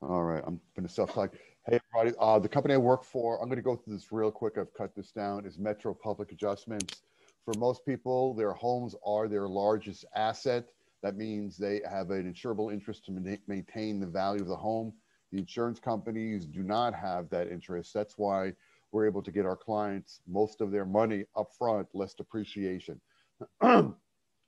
All right, I'm going to self-talk. Hey, everybody, the company I work for, I'm going to go through this real quick. I've cut this down, is Metro Public Adjustments. For most people, their homes are their largest asset. That means they have an insurable interest to maintain the value of the home. The insurance companies do not have that interest. That's why we're able to get our clients most of their money up front, less depreciation.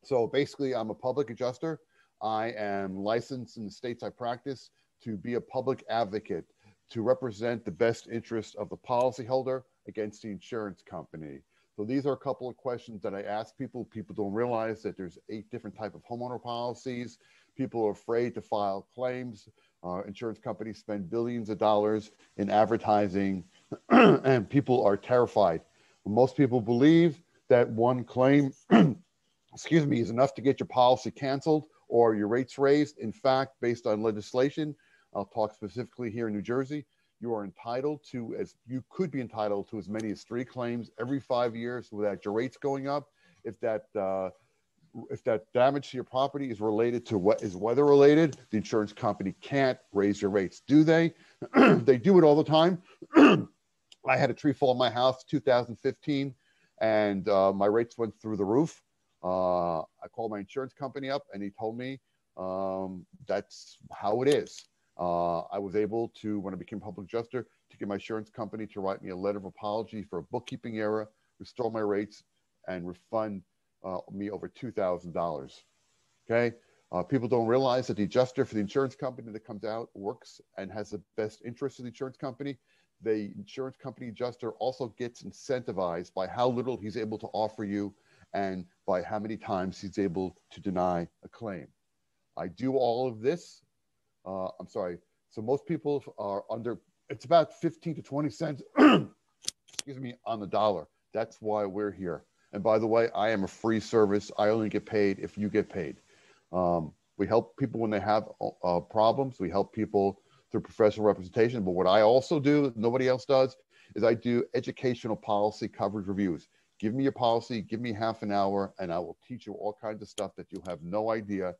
So basically, I'm a public adjuster. I am licensed in the states I practice to be a public advocate, to represent the best interest of the policyholder against the insurance company. So these are a couple of questions that I ask people. People don't realize that there's 8 different types of homeowner policies. People are afraid to file claims. Insurance companies spend billions of dollars in advertising, and people are terrified. Most people believe that one claim, excuse me, is enough to get your policy canceled or your rates raised. In fact, based on legislation, I'll talk specifically here in New Jersey, you are entitled to, as you could be entitled to, as many as 3 claims every 5 years without your rates going up. If that damage to your property is related to what is weather related, the insurance company can't raise your rates. Do they? They do it all the time. I had a tree fall in my house 2015, and my rates went through the roof. I called my insurance company up, and he told me that's how it is. I was able to, when I became public adjuster, to get my insurance company to write me a letter of apology for a bookkeeping error, restore my rates, and refund me over $2,000. Okay. People don't realize that the adjuster for the insurance company that comes out works and has the best interest of the insurance company. The insurance company adjuster also gets incentivized by how little he's able to offer you and by how many times he's able to deny a claim. I do all of this. I'm sorry. So most people are under, it's about 15 to 20 cents, excuse me, on the dollar. That's why we're here. And by the way, I am a free service. I only get paid if you get paid. We help people when they have problems. We help people through professional representation. But what I also do, nobody else does, is I do educational policy coverage reviews. Give me your policy, give me half an hour, and I will teach you all kinds of stuff that you'll have no idea.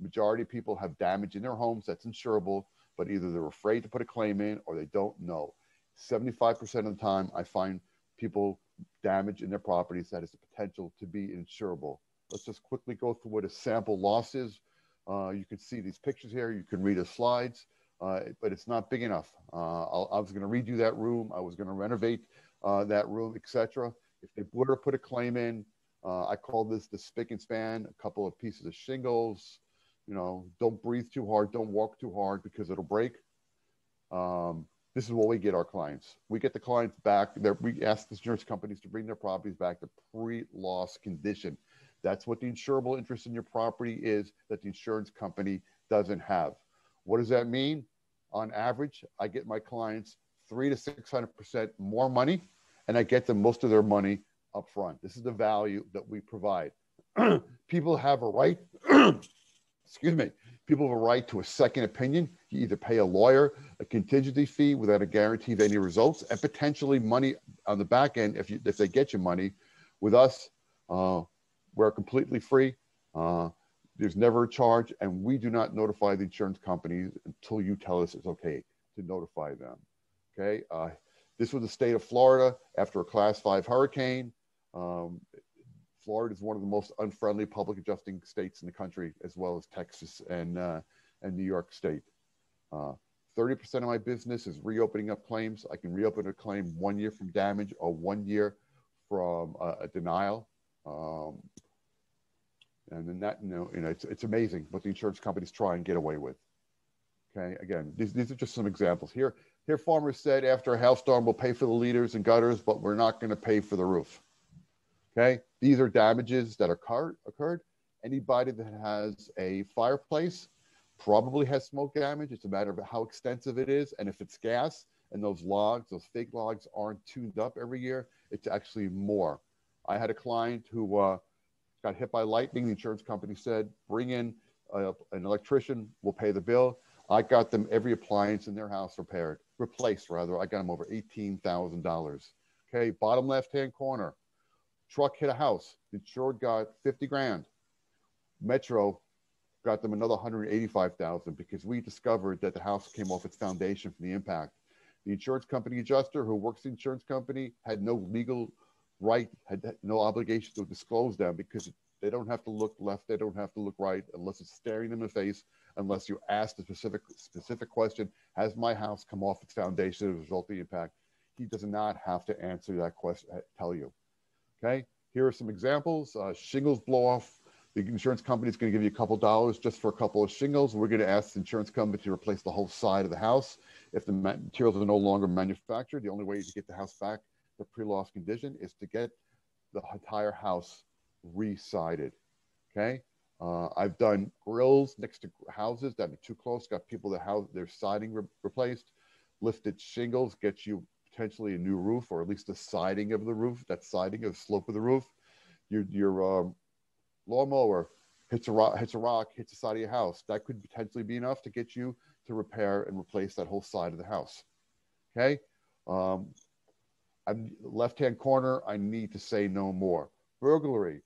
Majority of people have damage in their homes that's insurable, but either they're afraid to put a claim in or they don't know. 75% of the time, I find people damage in their properties that has the potential to be insurable. Let's just quickly go through what a sample loss is. You can see these pictures here. You can read the slides, but it's not big enough. I was going to redo that room. I was going to renovate that room, etc. If they were to put a claim in, I call this the spick and span, a couple of pieces of shingles. You know, don't breathe too hard, don't walk too hard because it'll break. This is what we get our clients. We get the clients back. We ask the insurance companies to bring their properties back to pre-loss condition. That's what the insurable interest in your property is that the insurance company doesn't have. What does that mean? On average, I get my clients 300 to 600% more money, and I get them most of their money up front. This is the value that we provide. People have a right excuse me, people have a right to a second opinion. You either pay a lawyer a contingency fee without a guarantee of any results, and potentially money on the back end if they get you money. With us, we're completely free. There's never a charge, and we do not notify the insurance companies until you tell us it's okay to notify them. Okay. This was the state of Florida after a Class 5 hurricane. Florida is one of the most unfriendly public adjusting states in the country, as well as Texas and New York State. 30% of my business is reopening up claims. I can reopen a claim 1 year from damage or 1 year from a denial. And then that, it's amazing what the insurance companies try and get away with. Okay, again, these are just some examples. Here farmers said after a hailstorm, we'll pay for the leaders and gutters, but we're not going to pay for the roof. Okay, these are damages that occurred. Anybody that has a fireplace probably has smoke damage. It's a matter of how extensive it is. And if it's gas and those fake logs aren't tuned up every year, it's actually more. I had a client who got hit by lightning. The insurance company said, bring in an electrician, we'll pay the bill. I got them every appliance in their house replaced. I got them over $18,000. Okay, bottom left-hand corner. Truck hit a house. The insured got 50 grand. Metro got them another $185,000 because we discovered that the house came off its foundation from the impact. The insurance company adjuster who works the insurance company had no legal right, had no obligation to disclose them because they don't have to look left, they don't have to look right unless it's staring them in the face, unless you ask the specific question, has my house come off its foundation as a result of the impact? He does not have to answer that question, tell you. Okay, here are some examples. Shingles blow off. The insurance company is going to give you a couple dollars just for a couple of shingles. We're going to ask the insurance company to replace the whole side of the house. If the materials are no longer manufactured, the only way to get the house back to pre-loss condition is to get the entire house re-sided. Okay, I've done grills next to houses that are too close. Got people that have their siding replaced. Lifted shingles gets you potentially a new roof, or at least the siding of the roof. That siding of the slope of the roof. Your lawnmower hits a rock, hits the side of your house. That could potentially be enough to get you to repair and replace that whole side of the house. Okay, I'm left-hand corner. I need to say no more. Burglary.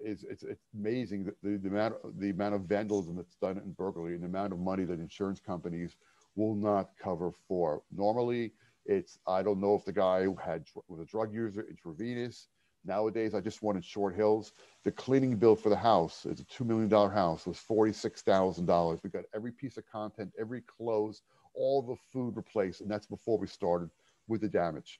It's amazing the amount of vandalism that's done in burglary and the amount of money that insurance companies will not cover for. Normally, it's I don't know if the guy was a drug user, intravenous. Nowadays, I just wanted Short Hills. The cleaning bill for the house, it's a $2 million house, was $46,000. We got every piece of content, every clothes, all the food replaced, and that's before we started with the damage.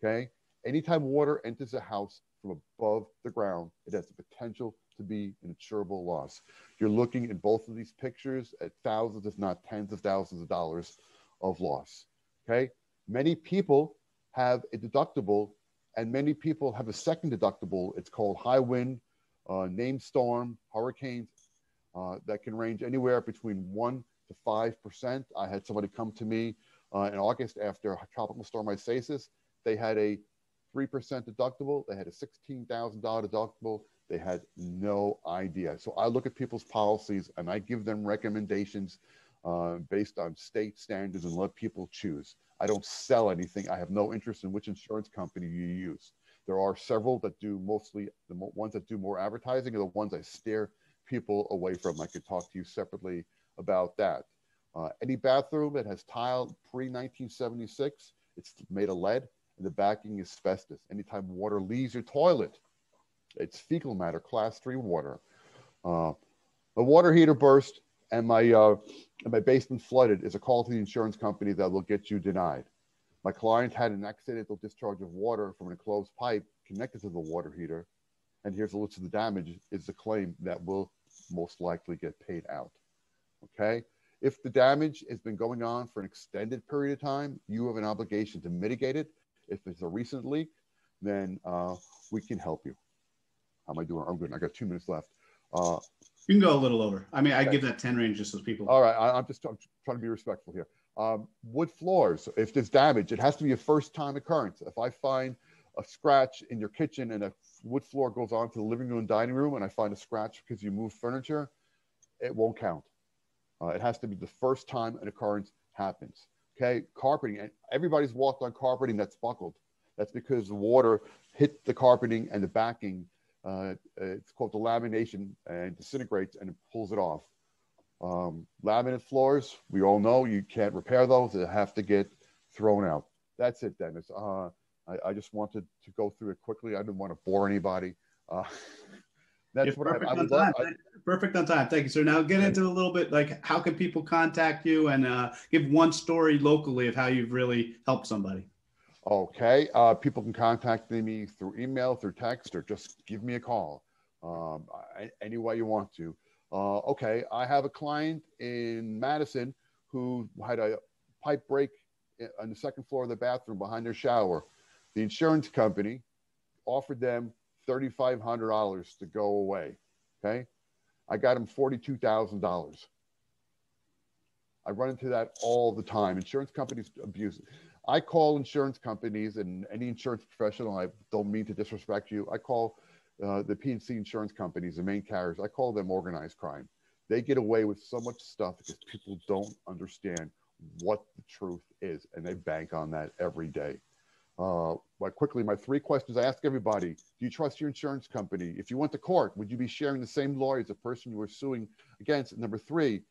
Okay. Anytime water enters a house from above the ground, it has the potential to be an insurable loss. You're looking in both of these pictures at thousands, if not tens of thousands of dollars of loss. Okay. Many people have a deductible, and many people have a second deductible. It's called high wind, named storm, hurricanes, that can range anywhere between 1% to 5%. I had somebody come to me in August after Tropical Storm Isaias. They had a 3% deductible. They had a $16,000 deductible. They had no idea. So I look at people's policies and I give them recommendations based on state standards and let people choose. I don't sell anything. I have no interest in which insurance company you use. There are several that do mostly, the ones that do more advertising are the ones I steer people away from. I could talk to you separately about that. Any bathroom that has tile pre-1976, it's made of lead and the backing is asbestos. Anytime water leaves your toilet, it's fecal matter, class 3 water. A water heater burst and my basement flooded is a call to the insurance company that will get you denied. My client had an accidental discharge of water from an enclosed pipe connected to the water heater, and here's a list of the damage is the claim that will most likely get paid out. Okay? If the damage has been going on for an extended period of time, you have an obligation to mitigate it. If it's a recent leak, then we can help you. How am I doing? I'm good. I got 2 minutes left. You can go a little over. I mean, I give that 10 range just so people. All right. I'm trying to be respectful here. Wood floors, if there's damage, it has to be a first-time occurrence. If I find a scratch in your kitchen and a wood floor goes on to the living room and dining room and I find a scratch because you moved furniture, it won't count. It has to be the first time an occurrence happens. Okay, carpeting, and everybody's walked on carpeting that's buckled. That's because the water hit the carpeting and the backing. It's called delamination and disintegrates and it pulls it off. Laminate floors, we all know you can't repair those. They have to get thrown out. That's it, Dennis. I just wanted to go through it quickly. I didn't want to bore anybody. That's what I would love. Perfect on time. Thank you, sir. Now get into a little bit, like how can people contact you and give one story locally of how you've really helped somebody. Okay. People can contact me through email, through text, or just give me a call any way you want to. Okay. I have a client in Madison who had a pipe break on the second floor of the bathroom behind their shower. The insurance company offered them $3,500 to go away. Okay. I got him $42,000. I run into that all the time. Insurance companies abuse it. I call insurance companies and any insurance professional, I don't mean to disrespect you. I call the P&C insurance companies, the main carriers, I call them organized crime. They get away with so much stuff because people don't understand what the truth is, and they bank on that every day. Quickly, my 3 questions I ask everybody: do you trust your insurance company? If you went to court, would you be sharing the same lawyer as the person you were suing against? And number 3,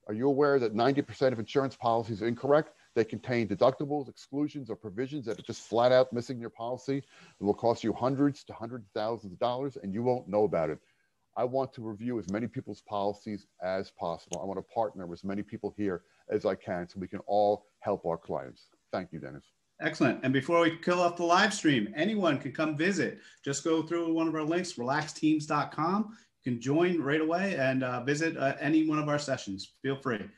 are you aware that 90% of insurance policies are incorrect? They contain deductibles, exclusions, or provisions that are just flat out missing your policy. It will cost you hundreds to hundreds of thousands of dollars, and you won't know about it. I want to review as many people's policies as possible. I want to partner with as many people here as I can so we can all help our clients. Thank you, Dennis. Excellent. And before we kill off the live stream, anyone can come visit. Just go through one of our links, relaxteams.com. You can join right away and visit any one of our sessions. Feel free.